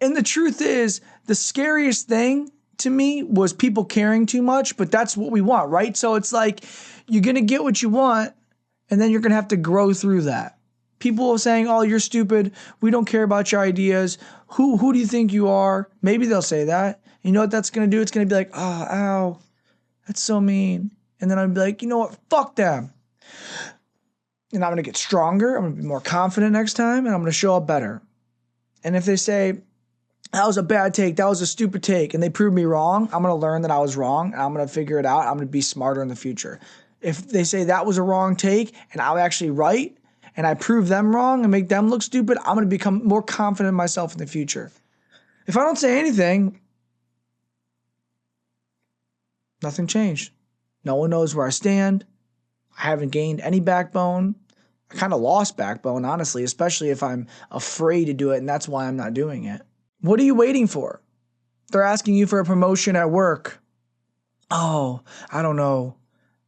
And the truth is, the scariest thing to me was people caring too much, but that's what we want, right? So it's like you're going to get what you want, and then you're going to have to grow through that. People are saying, oh, you're stupid. We don't care about your ideas. Who do you think you are? Maybe they'll say that. You know what that's going to do? It's going to be like, oh, ow, that's so mean. And then I'd be like, you know what? Fuck them. And I'm going to get stronger. I'm going to be more confident next time, and I'm going to show up better. And if they say, that was a bad take, that was a stupid take, and they prove me wrong, I'm going to learn that I was wrong, and I'm going to figure it out. I'm going to be smarter in the future. If they say that was a wrong take, and I'm actually right, and I prove them wrong and make them look stupid, I'm going to become more confident in myself in the future. If I don't say anything, nothing changed. No one knows where I stand. I haven't gained any backbone. I kind of lost backbone, honestly, especially if I'm afraid to do it, and that's why I'm not doing it. What are you waiting for? They're asking you for a promotion at work. Oh, I don't know.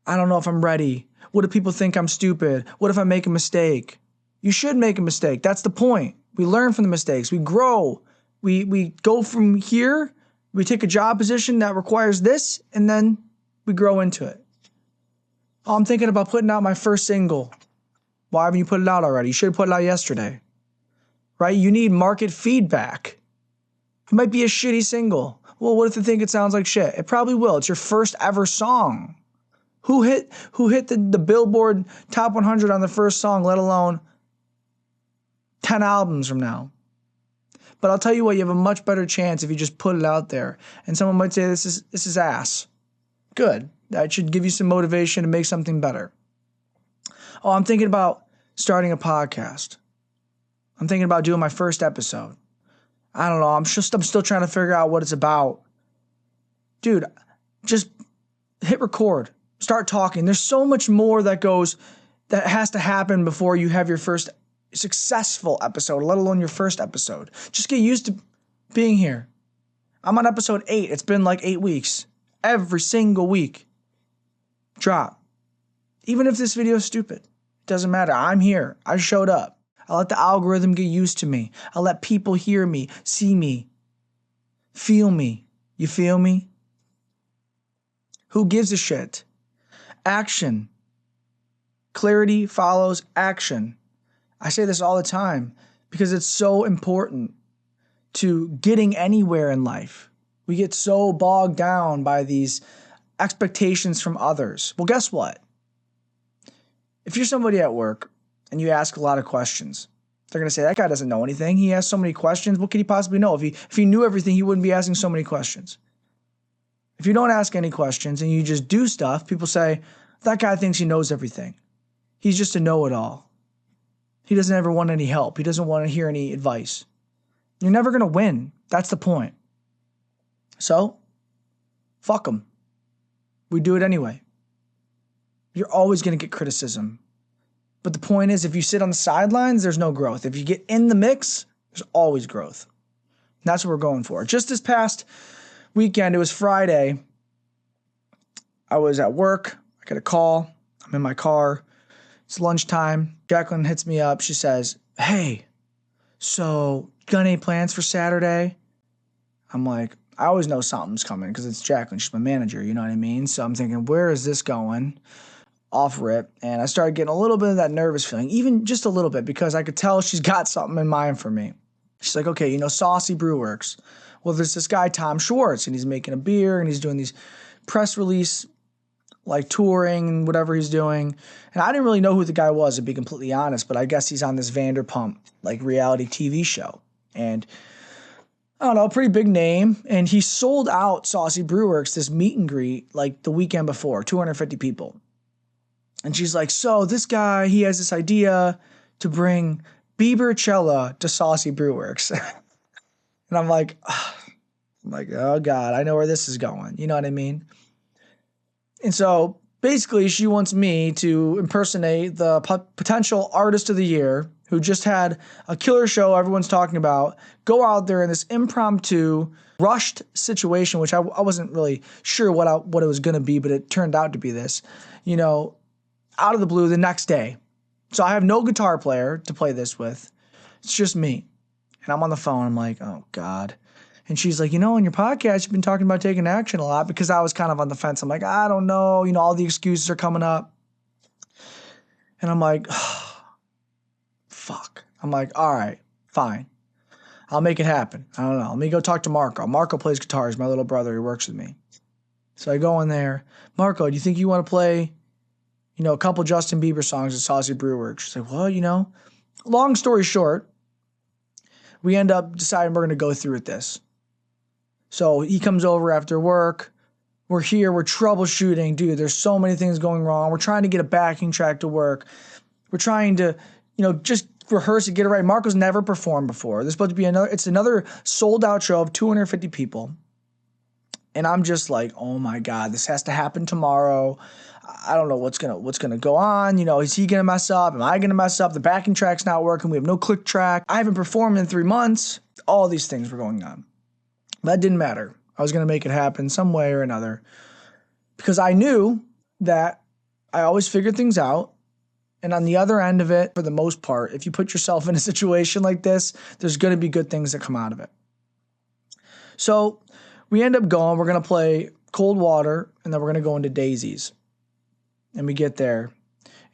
I don't know if I'm ready. What if people think I'm stupid? What if I make a mistake? You should make a mistake. That's the point. We learn from the mistakes. We grow. We go from here. We take a job position that requires this, and then we grow into it. Oh, I'm thinking about putting out my first single. Why haven't you put it out already? You should have put it out yesterday. Right? You need market feedback. It might be a shitty single. Well, what if they think it sounds like shit? It probably will. It's your first ever song. Who hit the Billboard Top 100 on the first song, let alone 10 albums from now? But I'll tell you what, you have a much better chance if you just put it out there. And someone might say, this is ass. Good. That should give you some motivation to make something better. Oh, I'm thinking about starting a podcast. I'm thinking about doing my first episode. I don't know. I'm still trying to figure out what it's about. Dude, just hit record. Start talking. There's so much more that has to happen before you have your first successful episode, let alone your first episode. Just get used to being here. I'm on episode 8. It's been like 8 weeks. Every single week. Drop. Even if this video is stupid. It doesn't matter. I'm here. I showed up. I let the algorithm get used to me. I let people hear me, see me, feel me. You feel me? Who gives a shit? Action. Clarity follows action. I say this all the time because it's so important to getting anywhere in life. We get so bogged down by these expectations from others. Well, guess what? If you're somebody at work and you ask a lot of questions, they're going to say, that guy doesn't know anything. He asks so many questions. What could he possibly know? If he knew everything, he wouldn't be asking so many questions. If you don't ask any questions and you just do stuff, people say, that guy thinks he knows everything. He's just a know-it-all. He doesn't ever want any help. He doesn't want to hear any advice. You're never going to win. That's the point. So, fuck them. We do it anyway. You're always going to get criticism. But the point is, if you sit on the sidelines, there's no growth. If you get in the mix, there's always growth. And that's what we're going for. Just this past weekend, it was Friday. I was at work. I get a call. I'm in my car. It's lunchtime. Jacqueline hits me up. She says, hey, so you got any plans for Saturday? I'm like, I always know something's coming because it's Jacqueline. She's my manager, you know what I mean? So I'm thinking, where is this going? Off rip. And I started getting a little bit of that nervous feeling, even just a little bit, because I could tell she's got something in mind for me. She's like, okay, Saucy Brew Works. Well, there's this guy, Tom Schwartz, and he's making a beer and he's doing these press release, like touring and whatever he's doing. And I didn't really know who the guy was, to be completely honest, but I guess he's on this Vanderpump, like reality TV show. And I don't know, pretty big name. And he sold out Saucy Brew Works, this meet and greet, like the weekend before, 250 people. And she's like, so this guy, he has this idea to bring Biebercella to Saucy Brew Works. And I'm like, oh God, I know where this is going. You know what I mean? And so basically she wants me to impersonate the potential artist of the year who just had a killer show everyone's talking about, go out there in this impromptu, rushed situation, which I wasn't really sure what it was going to be, but it turned out to be this, out of the blue the next day. So I have no guitar player to play this with. It's just me. And I'm on the phone. I'm like, oh, God. And she's like, in your podcast, you've been talking about taking action a lot, because I was kind of on the fence. I'm like, I don't know. All the excuses are coming up. And I'm like, oh, fuck. I'm like, all right, fine. I'll make it happen. I don't know. Let me go talk to Marco. Marco plays guitar. He's my little brother. He works with me. So I go in there. Marco, do you think you want to play, a couple Justin Bieber songs at Saucy Brewworks? She's like, well, long story short, we end up deciding we're going to go through with this. So he comes over after work. We're here. We're troubleshooting. Dude, there's so many things going wrong. We're trying to get a backing track to work. We're trying to, just rehearse it, get it right. Marco's never performed before. There's supposed to be another sold out show of 250 people. And I'm just like, oh my God, this has to happen tomorrow. I don't know what's gonna go on. Is he gonna mess up? Am I gonna mess up? The backing track's not working. We have no click track. I haven't performed in 3 months. All these things were going on. That didn't matter. I was gonna make it happen some way or another, because I knew that I always figured things out. And on the other end of it, for the most part, if you put yourself in a situation like this, there's gonna be good things that come out of it. So we end up going. We're gonna play Cold Water, and then we're gonna go into Daisies. And we get there,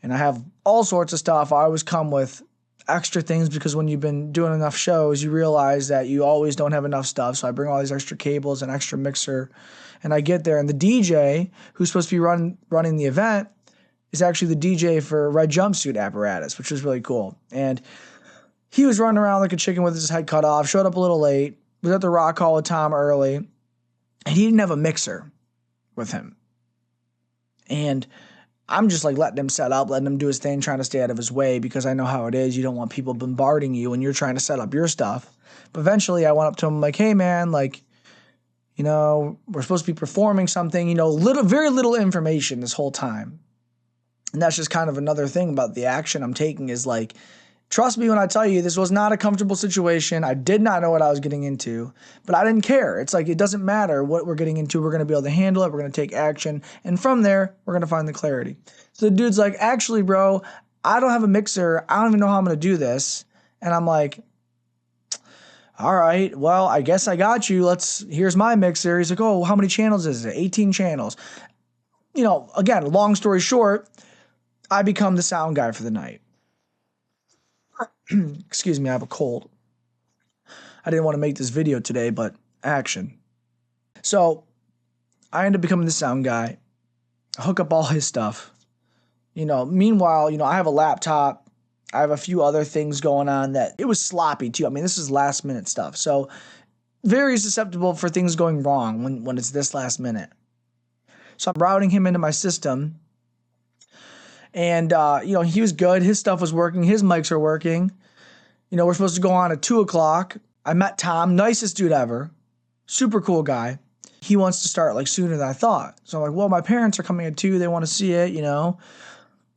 and I have all sorts of stuff. I always come with extra things, because when you've been doing enough shows, you realize that you always don't have enough stuff. So I bring all these extra cables and extra mixer, and I get there, and the DJ who's supposed to be running the event is actually the DJ for Red Jumpsuit Apparatus, which was really cool. And he was running around like a chicken with his head cut off, showed up a little late, was at the Rock Hall with Tom early, and he didn't have a mixer with him. And I'm just like letting him set up, letting him do his thing, trying to stay out of his way, because I know how it is. You don't want people bombarding you when you're trying to set up your stuff. But eventually I went up to him like, hey man, like, we're supposed to be performing something, very little information this whole time. And that's just kind of another thing about the action I'm taking, is like, trust me when I tell you, this was not a comfortable situation. I did not know what I was getting into, but I didn't care. It's like, it doesn't matter what we're getting into. We're going to be able to handle it. We're going to take action. And from there, we're going to find the clarity. So the dude's like, actually, bro, I don't have a mixer. I don't even know how I'm going to do this. And I'm like, all right, well, I guess I got you. Here's my mixer. He's like, oh, how many channels is it? 18 channels. Again, long story short, I become the sound guy for the night. Excuse me, I have a cold. I didn't want to make this video today, but action. So I end up becoming the sound guy. I hook up all his stuff. Meanwhile, I have a laptop. I have a few other things going on that it was sloppy too. I mean, this is last minute stuff. So very susceptible for things going wrong when it's this last minute. So I'm routing him into my system. And, he was good. His stuff was working. His mics are working. We're supposed to go on at 2 o'clock. I met Tom, nicest dude ever. Super cool guy. He wants to start like sooner than I thought. So I'm like, well, my parents are coming at 2. They want to see it,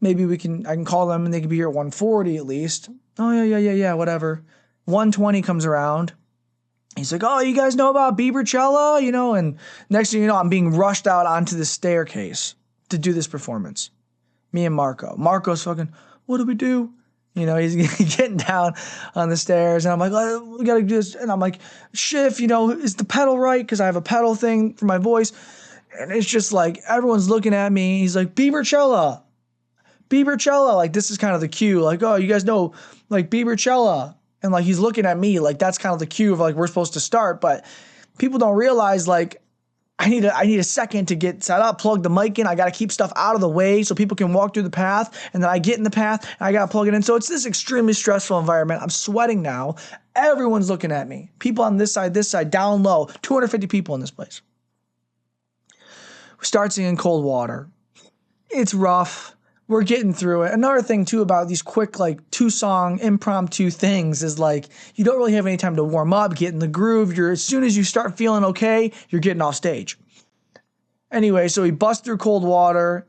Maybe I can call them and they can be here at 1:40 at least. Oh, yeah, whatever. 1:20 comes around. He's like, oh, you guys know about Biebercella? And next thing you know, I'm being rushed out onto the staircase to do this performance. Me and Marco. Marco's fucking, what do we do? He's getting down on the stairs, and I'm like, oh, we gotta do this. And I'm like, Schiff, is the pedal right? Because I have a pedal thing for my voice. And it's just like, everyone's looking at me. He's like, Biebercella. Like, this is kind of the cue. Like, oh, you guys know, like, Biebercella. And like, he's looking at me like that's kind of the cue of like, we're supposed to start. But people don't realize, like, I need a second to get set up, plug the mic in. I got to keep stuff out of the way so people can walk through the path. And then I get in the path and I got to plug it in. So it's this extremely stressful environment. I'm sweating now. Everyone's looking at me. People on this side, down low. 250 people in this place. We start singing Cold Water. It's rough. We're getting through it. Another thing too about these quick like 2-song impromptu things is like you don't really have any time to warm up, get in the groove. As soon as you start feeling okay, you're getting off stage. Anyway, so we bust through Cold Water.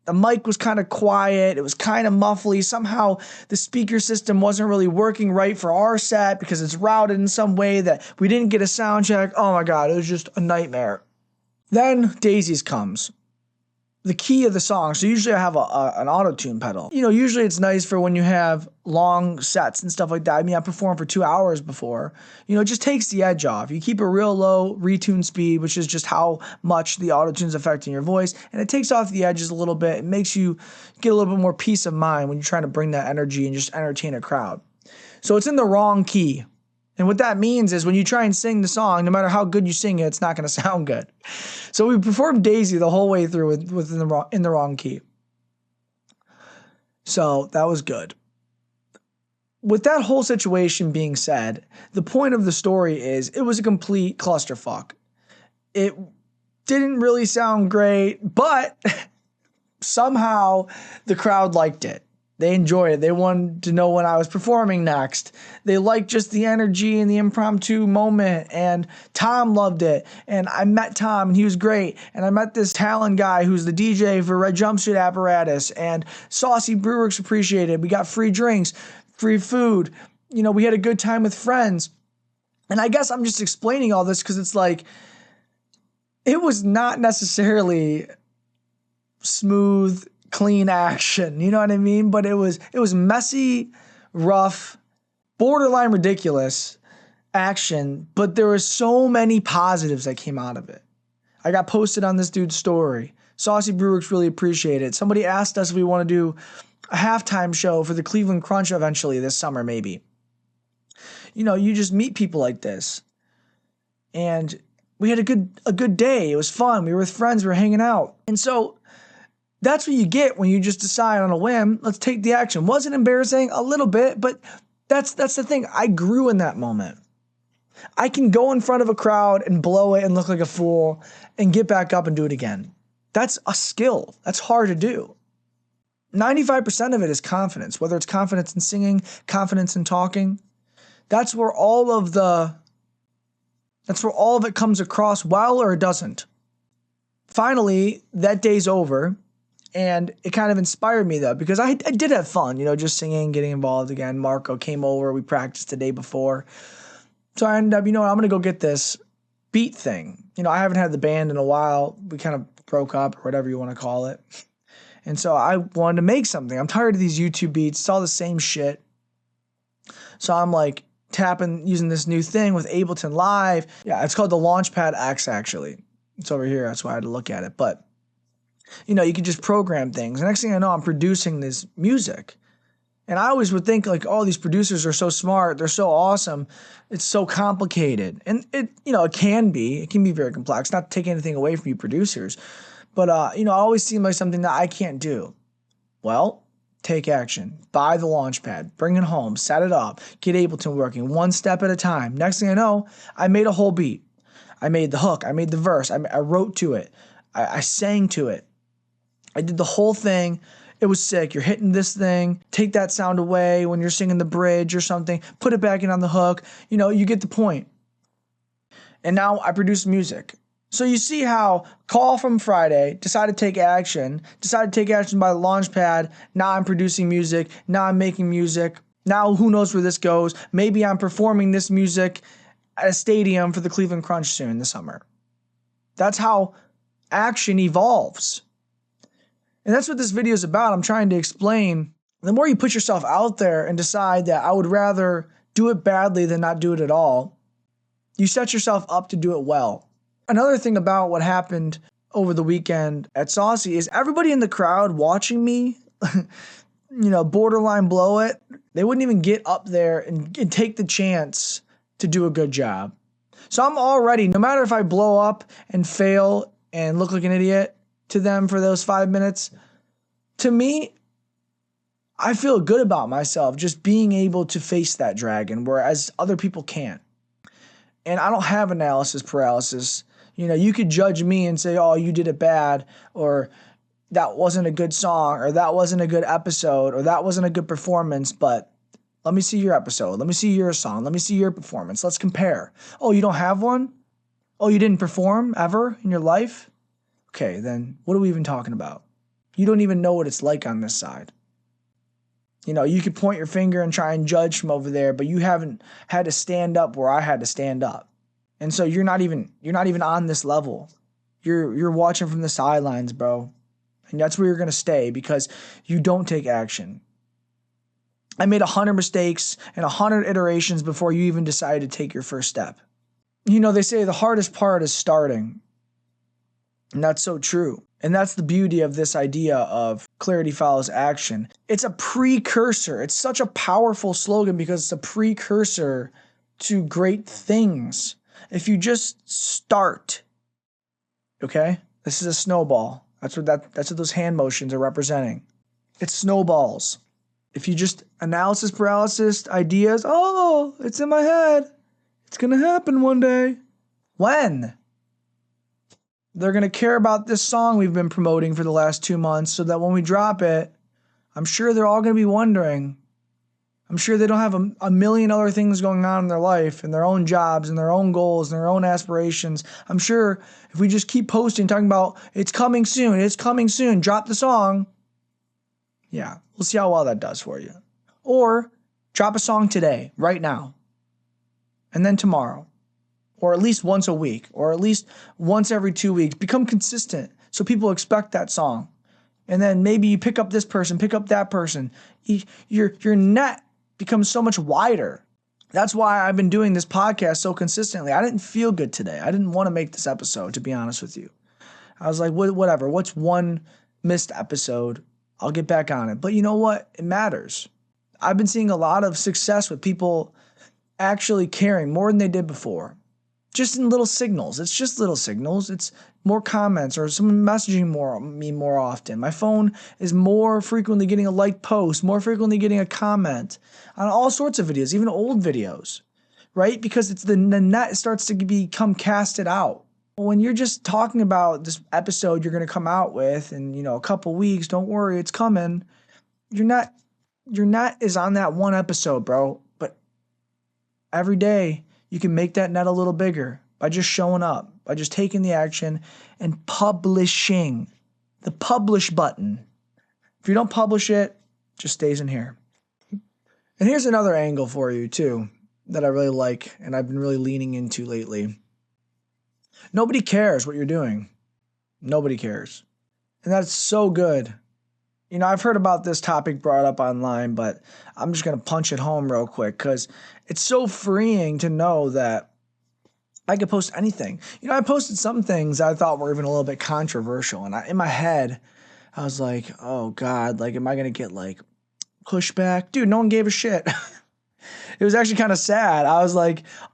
The mic was kind of quiet. It was kind of muffly. Somehow the speaker system wasn't really working right for our set because it's routed in some way that we didn't get a sound check. Oh my God, it was just a nightmare. Then Daisies comes. the key of the song. So usually I have an auto-tune pedal. Usually it's nice for when you have long sets and stuff like that. I mean, I performed for 2 hours before. It just takes the edge off. You keep a real low retune speed, which is just how much the auto-tune's affecting your voice, and it takes off the edges a little bit. It makes you get a little bit more peace of mind when you're trying to bring that energy and just entertain a crowd. So it's in the wrong key. And what that means is when you try and sing the song, no matter how good you sing it, it's not going to sound good. So we performed Daisy the whole way through in the wrong key. So that was good. With that whole situation being said, the point of the story is it was a complete clusterfuck. It didn't really sound great, but somehow the crowd liked it. They enjoyed it. They wanted to know when I was performing next. They liked just the energy and the impromptu moment. And Tom loved it. And I met Tom, and he was great. And I met this Talon guy who's the DJ for Red Jumpsuit Apparatus. And Saucy Brewworks appreciated it. We got free drinks, free food. We had a good time with friends. And I guess I'm just explaining all this because it's like, it was not necessarily smooth, clean action, you know what I mean? But it was messy, rough, borderline ridiculous action, but there were so many positives that came out of it. I got posted on this dude's story. Saucy Brewworks really appreciated it. Somebody asked us if we want to do a halftime show for the Cleveland Crunch eventually this summer, maybe. You just meet people like this. And we had a good day. It was fun. We were with friends. We were hanging out. And so that's what you get when you just decide on a whim, let's take the action. Was it embarrassing? A little bit, but that's the thing. I grew in that moment. I can go in front of a crowd and blow it and look like a fool and get back up and do it again. That's a skill. That's hard to do. 95% of it is confidence, whether it's confidence in singing, confidence in talking. That's where all of it comes across well or it doesn't. Finally, that day's over. And it kind of inspired me, though, because I did have fun, just singing, getting involved again. Marco came over. We practiced the day before. So I ended up, I'm going to go get this beat thing. I haven't had the band in a while. We kind of broke up or whatever you want to call it. And so I wanted to make something. I'm tired of these YouTube beats. It's all the same shit. So I'm like using this new thing with Ableton Live. Yeah, it's called the Launchpad X, actually. It's over here. That's why I had to look at it. But you can just program things. The next thing I know, I'm producing this music. And I always would think like, oh, these producers are so smart. They're so awesome. It's so complicated. And it can be very complex, not to take anything away from you producers. But, it always seemed like something that I can't do. Well, take action. Buy the Launchpad. Bring it home. Set it up. Get Ableton working one step at a time. Next thing I know, I made a whole beat. I made the hook. I made the verse. I wrote to it. I sang to it. I did the whole thing. It was sick. You're hitting this thing. Take that sound away when you're singing the bridge or something. Put it back in on the hook. You get the point. And now I produce music. So you see how call from Friday, decided to take action by the Launchpad. Now I'm producing music. Now I'm making music. Now who knows where this goes. Maybe I'm performing this music at a stadium for the Cleveland Crunch soon this summer. That's how action evolves. And that's what this video is about. I'm trying to explain. The more you put yourself out there and decide that I would rather do it badly than not do it at all, you set yourself up to do it well. Another thing about what happened over the weekend at Saucy is everybody in the crowd watching me, borderline blow it. They wouldn't even get up there and take the chance to do a good job. So I'm already, no matter if I blow up and fail and look like an idiot to them for those 5 minutes, to me, I feel good about myself just being able to face that dragon, whereas other people can't. And I don't have analysis paralysis. You could judge me and say, oh, you did it bad, or that wasn't a good song, or that wasn't a good episode, or that wasn't a good performance, but let me see your episode. Let me see your song. Let me see your performance. Let's compare. Oh, you don't have one? Oh, you didn't perform ever in your life? Okay, then what are we even talking about? You don't even know what it's like on this side. You could point your finger and try and judge from over there, but you haven't had to stand up where I had to stand up. And so you're not even on this level. You're watching from the sidelines, bro. And that's where you're going to stay because you don't take action. I made 100 mistakes and 100 iterations before you even decided to take your first step. You know, they say the hardest part is starting. And that's so true. And that's the beauty of this idea of clarity follows action. It's a precursor. It's such a powerful slogan because it's a precursor to great things. If you just start, okay? This is a snowball. That's what those hand motions are representing. It's snowballs. If you just analysis paralysis ideas, oh, it's in my head. It's going to happen one day. When? They're going to care about this song we've been promoting for the last 2 months so that when we drop it, I'm sure they're all going to be wondering. I'm sure they don't have a million other things going on in their life and their own jobs and their own goals and their own aspirations. I'm sure if we just keep posting, talking about it's coming soon, drop the song. Yeah, we'll see how well that does for you. Or drop a song today, right now, and then tomorrow. Or at least once a week, or at least once every 2 weeks. Become consistent so people expect that song. And then maybe you pick up this person, pick up that person. Your net becomes so much wider. That's why I've been doing this podcast so consistently. I didn't feel good today. I didn't want to make this episode, to be honest with you. I was like, whatever. What's one missed episode? I'll get back on it. But you know what? It matters. I've been seeing a lot of success with people actually caring more than they did before. Just in little signals. It's just little signals. It's more comments or someone messaging me more often. My phone is more frequently getting a like post, more frequently getting a comment on all sorts of videos, even old videos, right? Because it's the net starts to become casted out. When you're just talking about this episode you're going to come out with in, a couple weeks, don't worry, it's coming. Your net is on that one episode, bro. But every day, you can make that net a little bigger by just showing up, by just taking the action and publishing. The publish button. If you don't publish it, it just stays in here. And here's another angle for you too that I really like and I've been really leaning into lately. Nobody cares what you're doing. Nobody cares. And that's so good. I've heard about this topic brought up online, but I'm just going to punch it home real quick because it's so freeing to know that I could post anything. I posted some things I thought were even a little bit controversial. And in my head, I was like, oh God, am I going to get pushback? Dude, no one gave a shit. It was actually kind of sad. I was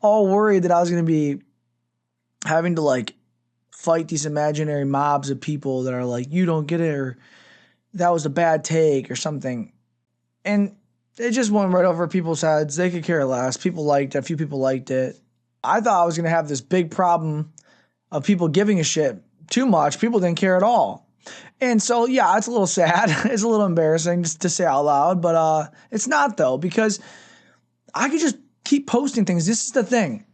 all worried that I was going to be having to fight these imaginary mobs of people that are you don't get it, or that was a bad take or something. And it just went right over people's heads. They could care less. People liked it. A few people liked it. I thought I was going to have this big problem of people giving a shit too much. People didn't care at all. And so, yeah, it's a little sad. It's a little embarrassing just to say out loud. But it's not, though, because I could just keep posting things. This is the thing.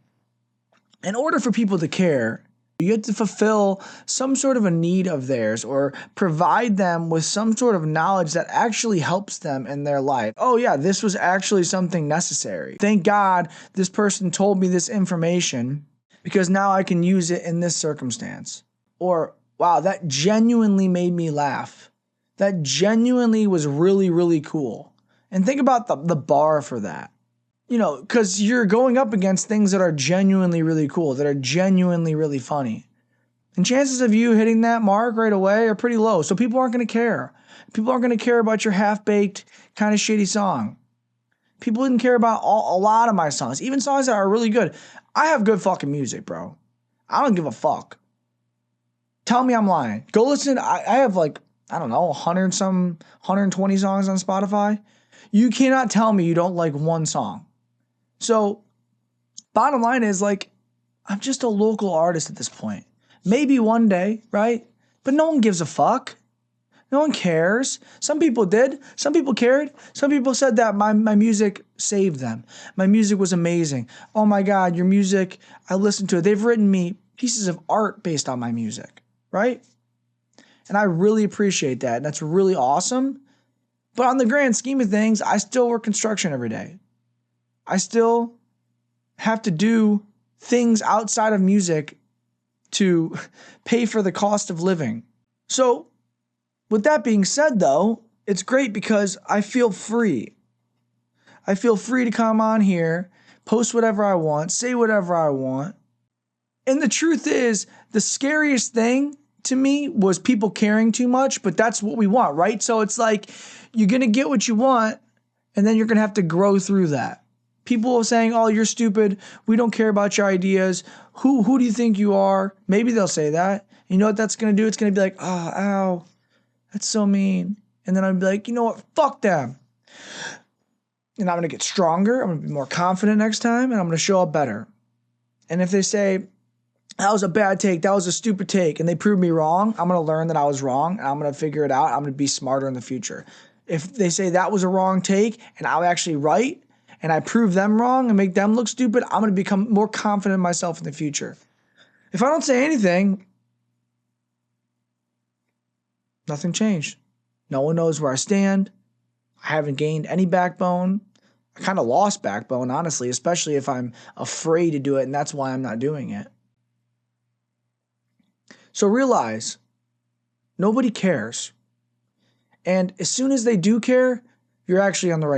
In order for people to care, you have to fulfill some sort of a need of theirs or provide them with some sort of knowledge that actually helps them in their life. Oh yeah, this was actually something necessary. Thank God this person told me this information because now I can use it in this circumstance. Or wow, that genuinely made me laugh. That genuinely was really, really cool. And think about the bar for that. Because you're going up against things that are genuinely really cool, that are genuinely really funny. And chances of you hitting that mark right away are pretty low. So people aren't going to care. People aren't going to care about your half-baked, kind of shitty song. People didn't care about a lot of my songs, even songs that are really good. I have good fucking music, bro. I don't give a fuck. Tell me I'm lying. Go listen. I have 120 songs on Spotify. You cannot tell me you don't like one song. So, bottom line is I'm just a local artist at this point. Maybe one day, right? But no one gives a fuck. No one cares. Some people did. Some people cared. Some people said that my music saved them. My music was amazing. Oh my God, your music, I listened to it. They've written me pieces of art based on my music, right? And I really appreciate that. And that's really awesome. But on the grand scheme of things, I still work construction every day. I still have to do things outside of music to pay for the cost of living. So With that being said, though, it's great because I feel free. I feel free to come on here, post whatever I want, say whatever I want. And the truth is, the scariest thing to me was people caring too much, but that's what we want, right? So it's like you're going to get what you want, and then you're going to have to grow through that. People saying, "Oh, you're stupid. We don't care about your ideas. Who do you think you are?" Maybe they'll say that. You know what that's going to do? It's going to be like, "Oh, ow. That's so mean." And then I'd be like, "You know what? Fuck them." And I'm going to get stronger. I'm going to be more confident next time, and I'm going to show up better. And if they say, "That was a bad take, that was a stupid take," and they prove me wrong, I'm going to learn that I was wrong, and I'm going to figure it out. I'm going to be smarter in the future. If they say that was a wrong take, and I'm actually right, and I prove them wrong and make them look stupid, I'm going to become more confident in myself in the future. If I don't say anything, nothing changed. No one knows where I stand. I haven't gained any backbone. I kind of lost backbone, honestly, especially if I'm afraid to do it, and that's why I'm not doing it. So realize, nobody cares. And as soon as they do care, you're actually on the right